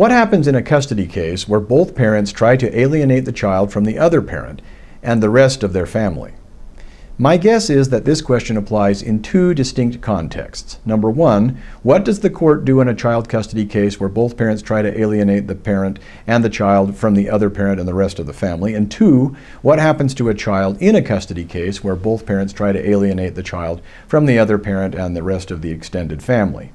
What happens in a custody case where both parents try to alienate the child from the other parent and the rest of their family? My guess is that this question applies in two distinct contexts. Number one, what does the court do in a child custody case where both parents try to alienate the parent and the child from the other parent and the rest of the family? And two, what happens to a child in a custody case where both parents try to alienate the child from the other parent and the rest of the extended family?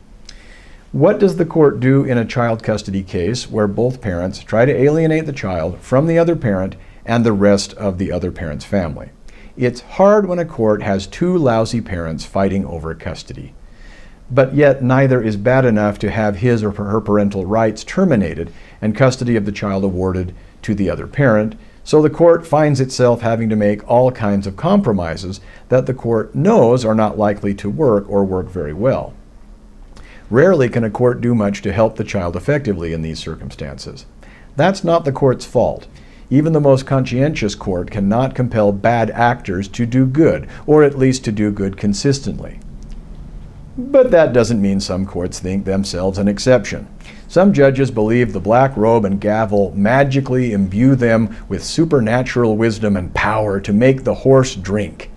What does the court do in a child custody case where both parents try to alienate the child from the other parent and the rest of the other parent's family? It's hard when a court has two lousy parents fighting over custody. But yet neither is bad enough to have his or her parental rights terminated and custody of the child awarded to the other parent, so the court finds itself having to make all kinds of compromises that the court knows are not likely to work or work very well. Rarely can a court do much to help the child effectively in these circumstances. That's not the court's fault. Even the most conscientious court cannot compel bad actors to do good, or at least to do good consistently. But that doesn't mean some courts think themselves an exception. Some judges believe the black robe and gavel magically imbue them with supernatural wisdom and power to make the horse drink.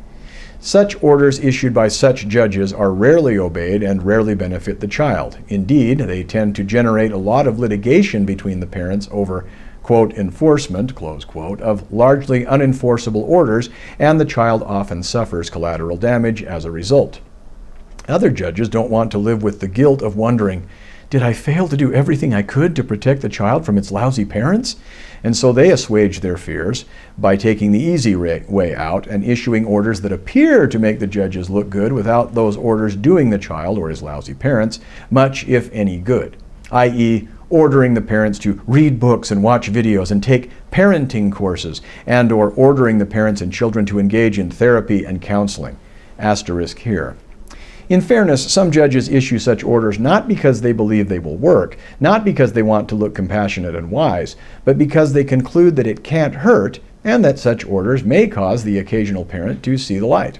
Such orders issued by such judges are rarely obeyed and rarely benefit the child. Indeed, they tend to generate a lot of litigation between the parents over quote, enforcement, close quote, of largely unenforceable orders, and the child often suffers collateral damage as a result. Other judges don't want to live with the guilt of wondering, did I fail to do everything I could to protect the child from its lousy parents? And so they assuage their fears by taking the easy way out and issuing orders that appear to make the judges look good without those orders doing the child or his lousy parents much, if any, good, i.e., ordering the parents to read books and watch videos and take parenting courses, and or ordering the parents and children to engage in therapy and counseling. Asterisk here. In fairness, some judges issue such orders not because they believe they will work, not because they want to look compassionate and wise, but because they conclude that it can't hurt and that such orders may cause the occasional parent to see the light.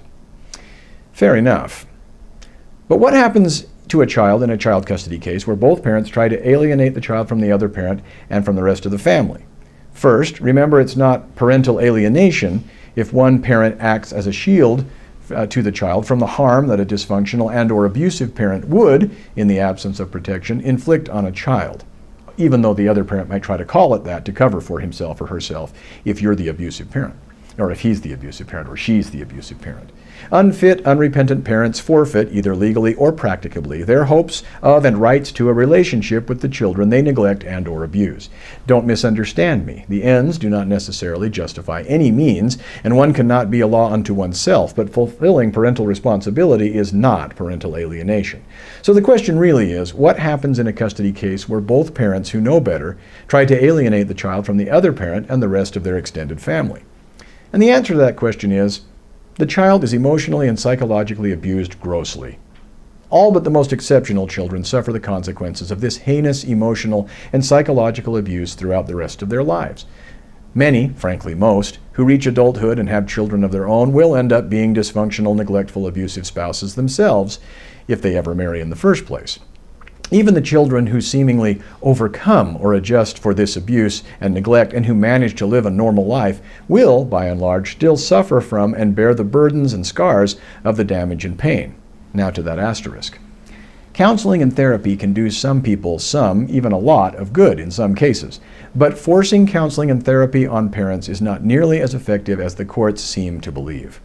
Fair enough. But what happens to a child in a child custody case where both parents try to alienate the child from the other parent and from the rest of the family? First, remember it's not parental alienation if one parent acts as a shield to the child from the harm that a dysfunctional and or abusive parent would, in the absence of protection, inflict on a child, even though the other parent might try to call it that to cover for himself or herself if you're the abusive parent, or if he's the abusive parent or she's the abusive parent. Unfit, unrepentant parents forfeit, either legally or practicably, their hopes of and rights to a relationship with the children they neglect and or abuse. Don't misunderstand me. The ends do not necessarily justify any means, and one cannot be a law unto oneself, but fulfilling parental responsibility is not parental alienation. So the question really is, what happens in a custody case where both parents who know better try to alienate the child from the other parent and the rest of their extended family? And the answer to that question is, the child is emotionally and psychologically abused grossly. All but the most exceptional children suffer the consequences of this heinous emotional and psychological abuse throughout the rest of their lives. Many, frankly most, who reach adulthood and have children of their own will end up being dysfunctional, neglectful, abusive spouses themselves if they ever marry in the first place. Even the children who seemingly overcome or adjust for this abuse and neglect and who manage to live a normal life will, by and large, still suffer from and bear the burdens and scars of the damage and pain. Now to that asterisk. Counseling and therapy can do some people some, even a lot, of good in some cases. But forcing counseling and therapy on parents is not nearly as effective as the courts seem to believe.